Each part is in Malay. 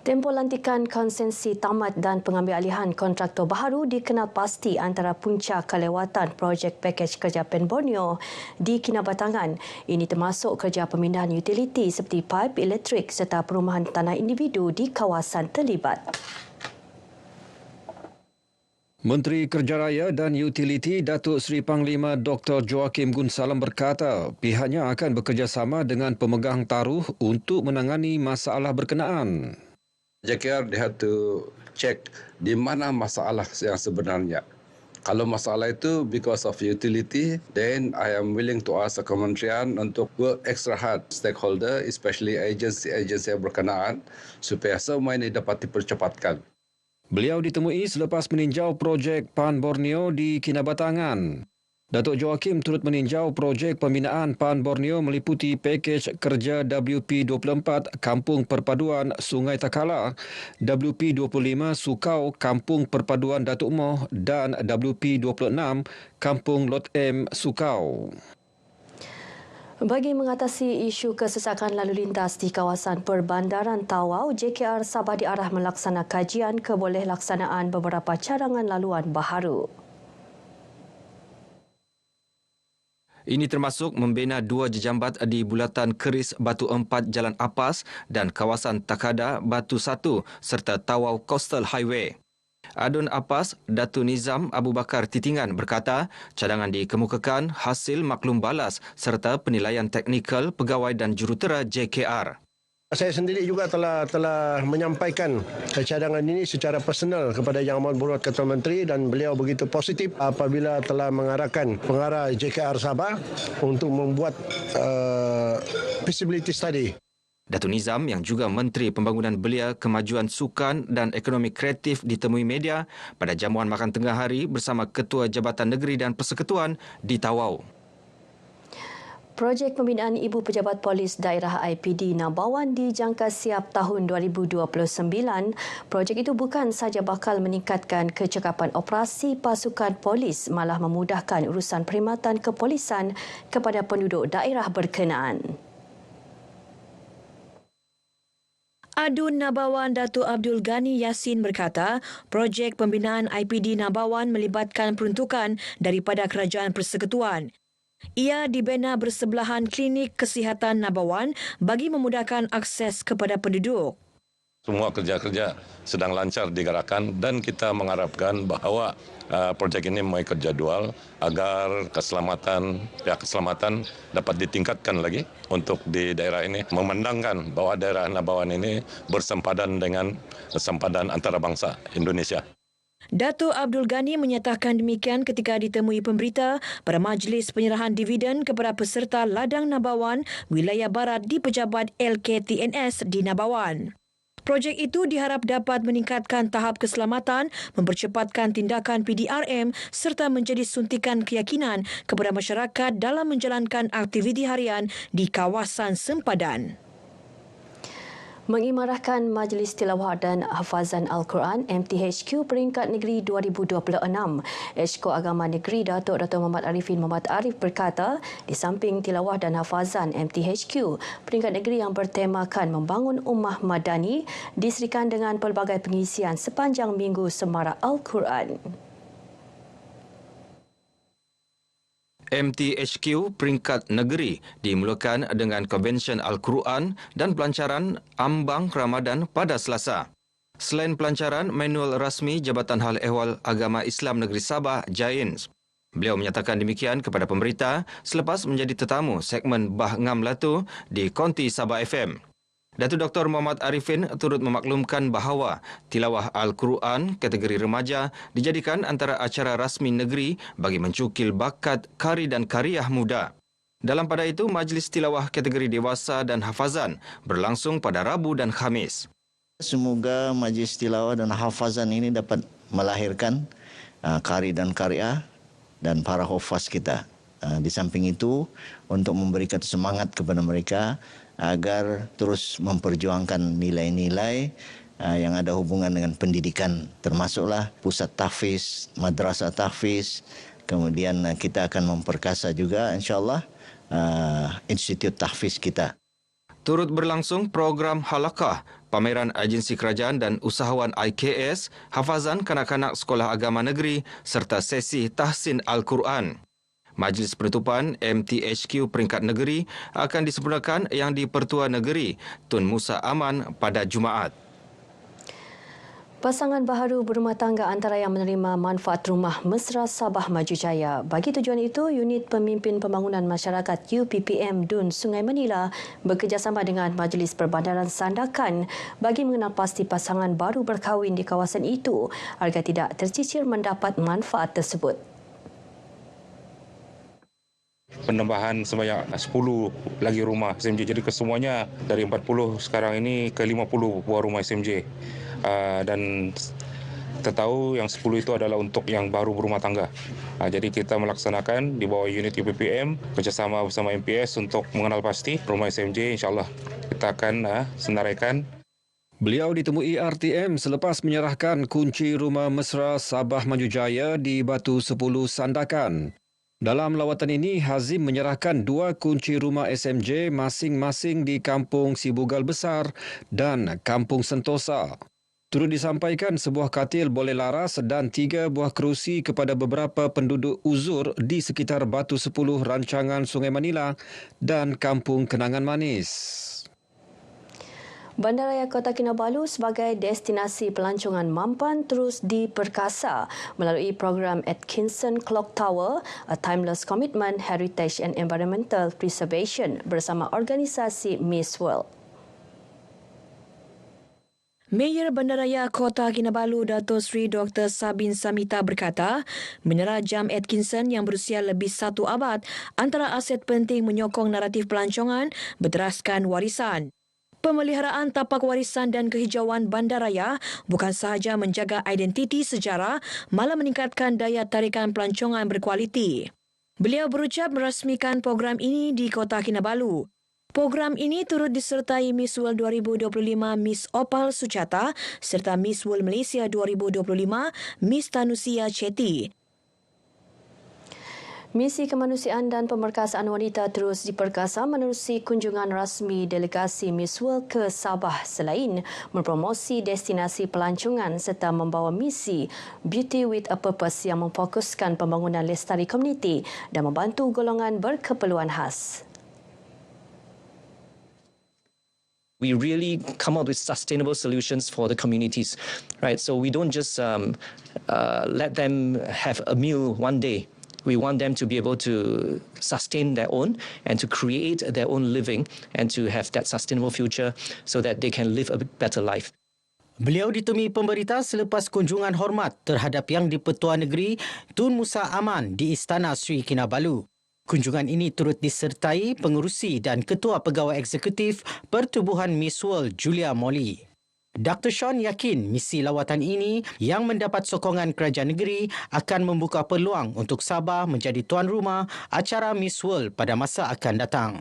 Tempoh lantikan konsensi tamat dan pengambilalihan kontraktor baharu dikenal pasti antara punca kelewatan projek pakej kerja PEN Borneo di Kinabatangan. Ini termasuk kerja pemindahan utiliti seperti paip elektrik serta perumahan tanah individu di kawasan terlibat. Menteri Kerja Raya dan Utiliti Datuk Seri Panglima Dr. Joachim Gunsalam berkata pihaknya akan bekerjasama dengan pemegang taruh untuk menangani masalah berkenaan. JKR, they have to check di mana masalah yang sebenarnya. Kalau masalah itu because of utility, then I am willing to ask the kementerian untuk work extra hard, stakeholder, especially agensi-agensi yang berkenaan, supaya semua ini dapat dipercepatkan. Beliau ditemui selepas meninjau projek PAN Borneo di Kinabatangan. Datuk Joachim turut meninjau projek pembinaan PAN Borneo meliputi pakej kerja WP24 Kampung Perpaduan Sungai Takala, WP25 Sukau Kampung Perpaduan Datuk Moh dan WP26 Kampung Lot M Sukau. Bagi mengatasi isu kesesakan lalu lintas di kawasan Perbandaran Tawau, JKR Sabah diarah melaksanakan kajian keboleh-laksanaan beberapa cadangan laluan baharu. Ini termasuk membina 2 jejambat di bulatan Keris Batu 4 Jalan Apas dan kawasan Takada Batu 1 serta Tawau Coastal Highway. Adun Apas, Datu Nizam Abu Bakar Titingan berkata cadangan dikemukakan hasil maklum balas serta penilaian teknikal pegawai dan jurutera JKR. Saya sendiri juga telah menyampaikan cadangan ini secara personal kepada Yang Amat Berhormat Ketua Menteri dan beliau begitu positif apabila telah mengarahkan pengarah JKR Sabah untuk membuat feasibility study. Datu Nizam yang juga Menteri Pembangunan Belia, Kemajuan Sukan dan Ekonomi Kreatif ditemui media pada jamuan makan tengah hari bersama Ketua Jabatan Negeri dan Persekutuan di Tawau. Projek pembinaan Ibu Pejabat Polis Daerah IPD Nabawan dijangka siap tahun 2029. Projek itu bukan sahaja bakal meningkatkan kecekapan operasi pasukan polis, malah memudahkan urusan perkhidmatan kepolisan kepada penduduk daerah berkenaan. Adun Nabawan Datuk Abdul Ghani Yassin berkata, projek pembinaan IPD Nabawan melibatkan peruntukan daripada Kerajaan Persekutuan. Ia dibina bersebelahan Klinik Kesihatan Nabawan bagi memudahkan akses kepada penduduk. Semua kerja-kerja sedang lancar digerakkan dan kita mengharapkan bahawa projek ini mengikut jadual agar pihak keselamatan dapat ditingkatkan lagi untuk di daerah ini. Memandangkan bahawa daerah Nabawan ini bersempadan dengan sempadan antarabangsa Indonesia. Datuk Abdul Ghani menyatakan demikian ketika ditemui pemberita pada majlis penyerahan dividen kepada peserta ladang Nabawan wilayah barat di pejabat LKTNS di Nabawan. Projek itu diharap dapat meningkatkan tahap keselamatan, mempercepatkan tindakan PDRM serta menjadi suntikan keyakinan kepada masyarakat dalam menjalankan aktiviti harian di kawasan sempadan. Mengimarahkan Majlis Tilawah dan Hafazan Al-Quran MTHQ Peringkat Negeri 2026. Exco Agama Negeri Datuk Muhammad Arifin Muhammad Arif berkata, di samping tilawah dan hafazan MTHQ, peringkat negeri yang bertemakan membangun ummah madani diserikan dengan pelbagai pengisian sepanjang Minggu Semarak Al-Quran. MTHQ Peringkat Negeri dimulakan dengan Konvensyen Al-Quran dan pelancaran Ambang Ramadan pada Selasa. Selain pelancaran, manual rasmi Jabatan Hal Ehwal Agama Islam Negeri Sabah, JAINS. Beliau menyatakan demikian kepada pemberita selepas menjadi tetamu segmen Bah Ngam Latu di Konti Sabah FM. Datuk Dr. Muhammad Arifin turut memaklumkan bahawa tilawah Al-Quran kategori remaja dijadikan antara acara rasmi negeri bagi mencukil bakat kari dan kariyah muda. Dalam pada itu, majlis tilawah kategori dewasa dan hafazan berlangsung pada Rabu dan Khamis. Semoga majlis tilawah dan hafazan ini dapat melahirkan kari dan kariyah dan para hafaz kita. Di samping itu, untuk memberikan semangat kepada mereka agar terus memperjuangkan nilai-nilai yang ada hubungan dengan pendidikan, termasuklah pusat tahfiz, madrasah tahfiz. Kemudian kita akan memperkasa juga insya-Allah institut tahfiz kita. Turut berlangsung program halakah pameran agensi kerajaan dan usahawan IKS, hafazan kanak-kanak sekolah agama negeri serta sesi tahsin Al-Quran. Majlis Penutupan MTHQ peringkat negeri akan disempurnakan yang di-Pertua Negeri Tun Musa Aman pada Jumaat. Pasangan baharu berumah tangga antara yang menerima manfaat rumah mesra Sabah Maju Jaya. Bagi tujuan itu, Unit Pemimpin Pembangunan Masyarakat UPPM Dun Sungai Menila bekerjasama dengan Majlis Perbandaran Sandakan bagi mengenal pasti pasangan baru berkahwin di kawasan itu agar tidak tercicir mendapat manfaat tersebut. Penambahan sebanyak 10 lagi rumah SMJ. Jadi kesemuanya dari 40 sekarang ini ke 50 buah rumah SMJ. Dan kita tahu yang 10 itu adalah untuk yang baru berumah tangga. Jadi kita melaksanakan di bawah unit UPPM kerjasama bersama MPS untuk mengenal pasti rumah SMJ. InsyaAllah kita akan senaraikan. Beliau ditemui RTM selepas menyerahkan kunci rumah mesra Sabah Maju Jaya di Batu 10 Sandakan. Dalam lawatan ini, Hazim menyerahkan 2 kunci rumah SMJ masing-masing di Kampung Sibugal Besar dan Kampung Sentosa. Turut disampaikan sebuah katil boleh laras dan 3 buah kerusi kepada beberapa penduduk uzur di sekitar Batu 10 Rancangan Sungai Menila dan Kampung Kenangan Manis. Bandaraya Kota Kinabalu sebagai destinasi pelancongan mampan terus diperkasa melalui program Atkinson Clock Tower, A Timeless Commitment, Heritage and Environmental Preservation bersama organisasi Miss World. Mayor Bandaraya Kota Kinabalu Dato' Sri Dr. Sabin Samita berkata, menara jam Atkinson yang berusia lebih 1 abad antara aset penting menyokong naratif pelancongan berteraskan warisan. Pemeliharaan tapak warisan dan kehijauan bandaraya bukan sahaja menjaga identiti sejarah, malah meningkatkan daya tarikan pelancongan berkualiti. Beliau berucap merasmikan program ini di Kota Kinabalu. Program ini turut disertai Miss World 2025 Miss Opal Suchata serta Miss World Malaysia 2025 Miss Tanusia Chetty. Misi kemanusiaan dan pemerkasaan wanita terus diperkasa menerusi kunjungan rasmi delegasi Miss World ke Sabah selain mempromosi destinasi pelancongan serta membawa misi Beauty with a Purpose yang memfokuskan pembangunan lestari komuniti dan membantu golongan berkeperluan khas. We really come up with sustainable solutions for the communities, right? So we don't just let them have a meal one day. We want them to be able to sustain their own and to create their own living and to have that sustainable future so that they can live a better life. Beliau ditemui pemberita selepas kunjungan hormat terhadap Yang di-Pertua Negeri Tun Musa Aman di Istana Sri Kinabalu. Kunjungan ini turut disertai pengerusi dan ketua pegawai eksekutif Pertubuhan Miss World Julia Molly. Dr. Sean yakin misi lawatan ini yang mendapat sokongan kerajaan negeri akan membuka peluang untuk Sabah menjadi tuan rumah acara Miss World pada masa akan datang.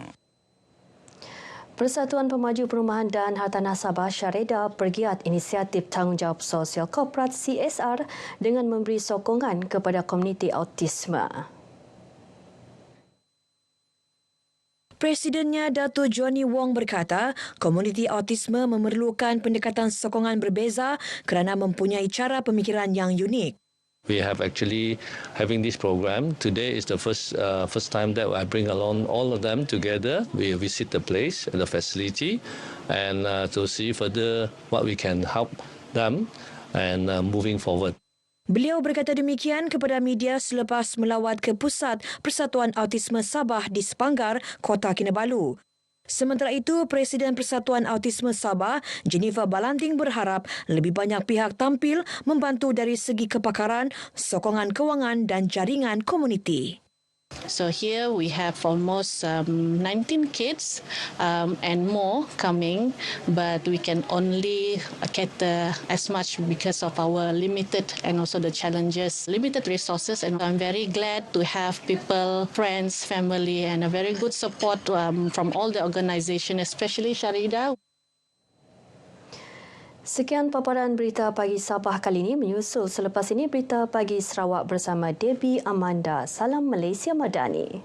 Persatuan Pemaju Perumahan dan Hartanah Sabah Syareda pergiat inisiatif tanggungjawab sosial korporat CSR dengan memberi sokongan kepada komuniti autisme. Presidennya Dato' Johnny Wong berkata, komuniti autisme memerlukan pendekatan sokongan berbeza kerana mempunyai cara pemikiran yang unik. We have actually having this program. Today is the first time that I bring along all of them together. We visit the place, the facility, and to see further what we can help them and moving forward. Beliau berkata demikian kepada media selepas melawat ke Pusat Persatuan Autisme Sabah di Sepanggar, Kota Kinabalu. Sementara itu, Presiden Persatuan Autisme Sabah, Jennifer Balanting berharap lebih banyak pihak tampil membantu dari segi kepakaran, sokongan kewangan dan jaringan komuniti. So here we have almost 19 kids and more coming, but we can only cater as much because of our limited and also the challenges, limited resources. And I'm very glad to have people, friends, family and a very good support from all the organisation, especially Syareda. Sekian paparan berita pagi Sabah kali ini, menyusul selepas ini berita pagi Sarawak bersama Debbie Amanda. Salam Malaysia Madani.